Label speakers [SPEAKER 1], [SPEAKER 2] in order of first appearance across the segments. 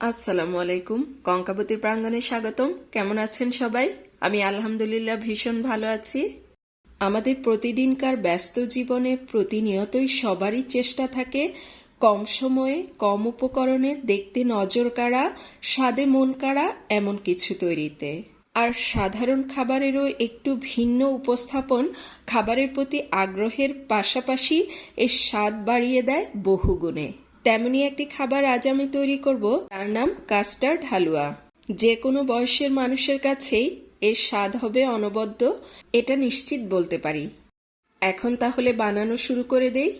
[SPEAKER 1] আসসালামু আলাইকুম। কঙ্কাবতীর প্রাঙ্গণে স্বাগতম। কেমন আছেন সবাই? আমি আলহামদুলিল্লাহ ভীষণ ভালো আছি। আমাদের প্রতিদিনকার ব্যস্ত জীবনে প্রতিনিয়তই সবারই চেষ্টা থাকে কম সময়ে কম উপকরণে দেখতে নজর কাড়া, স্বাদে মন কাড়া এমন কিছু তৈরিতে। আর সাধারণ খাবারেরও একটু ভিন্ন উপস্থাপন খাবারের প্রতি আগ্রহের পাশাপাশি এর স্বাদ বাড়িয়ে দেয় বহুগুণে। তেমনি একটি খাবার আজ আমি তৈরি করব, তার নাম কাস্টার্ড হালুয়া। যে কোনো বয়সের মানুষের কাছেই এর স্বাদ হবে অনবদ্য, এটা নিশ্চিত বলতে পারি। এখন তাহলে বানানো শুরু করে দেই।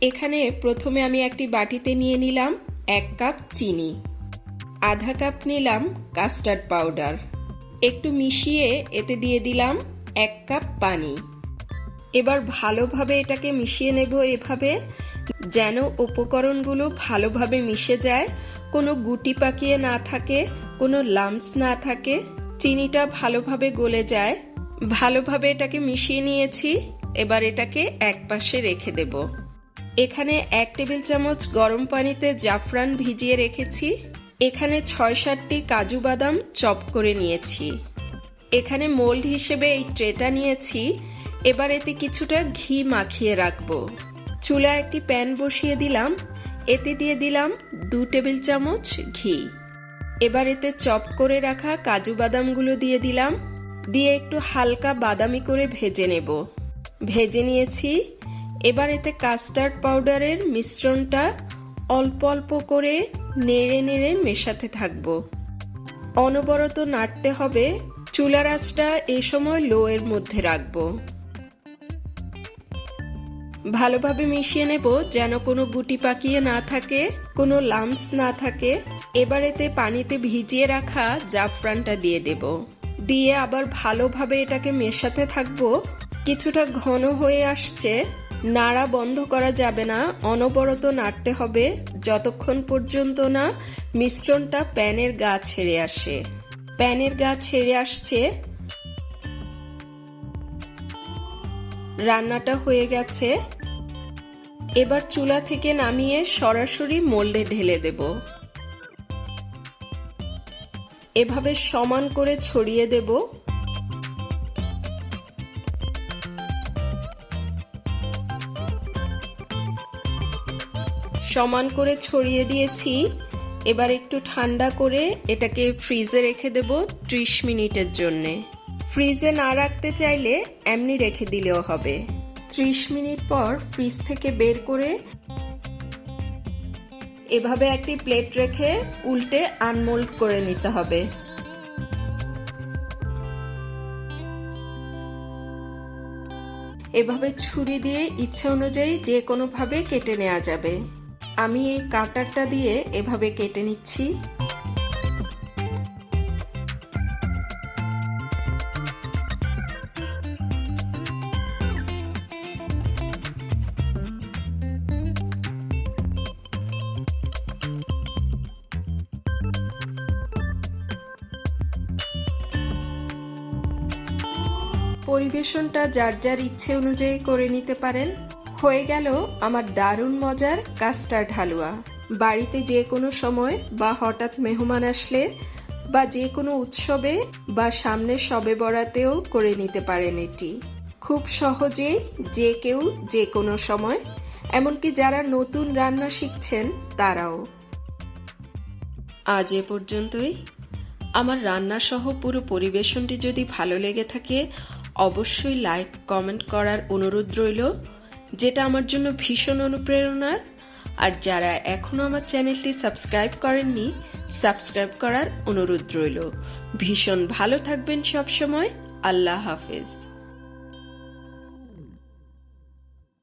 [SPEAKER 1] এখানে প্রথমে আমি একটি বাটিতে নিয়ে নিলাম 1 কাপ চিনি, আধা কাপ নিলাম কাস্টার্ড পাউডার, একটু মিশিয়ে এতে দিয়ে দিলাম 1 কাপ পানি। এবার ভালোভাবে এটাকে মিশিয়ে নেব এভাবে যেন উপকরণগুলো ভালোভাবে মিশে যায়, কোনো গুটি পাকিয়ে না থাকে, কোনো লাম্পস না থাকে, চিনিটা ভালোভাবে গলে যায়। ভালোভাবে এটাকে মিশিয়ে নিয়েছি। এবার এটাকে একপাশে রেখে দেব। এখানে 1 টেবিল চামচ গরম পানিতে জাফরান ভিজিয়ে রেখেছি। এখানে 6-7টি কাজু বাদাম চপ করে নিয়েছি। এখানে মোল্ড হিসেবে এই ট্রেটা নিয়েছি। এবার এতে কিছুটা ঘি মাখিয়ে রাখবো। চুলায় একটি প্যান বসিয়ে দিলাম, এতে দিয়ে দিলাম 2 টেবিল চামচ ঘি। এবার এতে চপ করে রাখা কাজু বাদামগুলো দিয়ে দিলাম, দিয়ে একটু হালকা বাদামি করে ভেজে নেব। ভেজে নিয়েছি। এবার এতে কাস্টার্ড পাউডারের মিশ্রণটা অল্প অল্প করে নেড়ে নেড়ে মেশাতে থাকবো। অনবরত নাড়তে হবে। চুলার আঁচটা এই সময় লো এর মধ্যে রাখবো। ভালোভাবে মিশিয়ে নেব যেন কোনো গুটি পাকিয়ে না থাকে, কোনো লাম্পস না থাকে। এবার এতে পানিতে ভিজিয়ে রাখা জাফরানটা দিয়ে দেব। দিয়ে আবার ভালোভাবে এটাকে মেশাতে থাকবো। কিছুটা ঘন হয়ে আসছে, নাড়া বন্ধ করা যাবে না, অনবরত নাড়তে হবে যতক্ষণ পর্যন্ত না মিশ্রণটা প্যানের গা ছেড়ে আসে। প্যানের গা ছেড়ে আসছে, রান্নাটা হয়ে গেছে। এবার চুলা থেকে নামিয়ে সরাসরি মোল্ডে ঢেলে দেব। এভাবে সমান করে ছড়িয়ে দেব। সমান করে ছড়িয়ে দিয়েছি। এবার একটু ঠান্ডা করে এটাকে ফ্রিজে রেখে দেব 30 মিনিটের জন্যে। ফ্রিজে না রাখতে চাইলে এমনি রেখে দিলেও হবে। 30 মিনিট পর ফ্রিজ থেকে বের করে এভাবে একটি প্লেট রেখে উল্টে আনমোল্ড করে নিতে হবে। এভাবে ছুরি দিয়ে ইচ্ছা অনুযায়ী যে কোনো ভাবে কেটে নেওয়া যাবে। আমি এই কাটারটা দিয়ে এভাবে কেটে নিচ্ছি। পরিবেশনটা যার যার ইচ্ছে অনুযায়ী করে নিতে পারেন। হয়ে গেল আমার দারুণ মজার কাস্টার্ড হালুয়া। বাড়িতে যে কোনো সময় বা হঠাৎ মেহমান আসলে বা যে কোনো উৎসবে বা সামনে শবে বরাতেও করে নিতে পারেন। এটি খুব সহজেই যে কেউ যে কোনো সময়, এমনকি যারা নতুন রান্না শিখছেন তারাও। আজ এ পর্যন্তই। আমার রান্না সহ পুরো পরিবেশনটি যদি ভালো লেগে থাকে অবশ্যই লাইক কমেন্ট করার অনুরোধ রইল, যেটা আমার জন্য ভীষণ অনুপ্রেরণার। আর যারা এখনো আমার চ্যানেলটি সাবস্ক্রাইব করেননি, সাবস্ক্রাইব করার অনুরোধ রইল। ভীষণ ভালো থাকবেন সব সময়। আল্লাহ হাফেজ।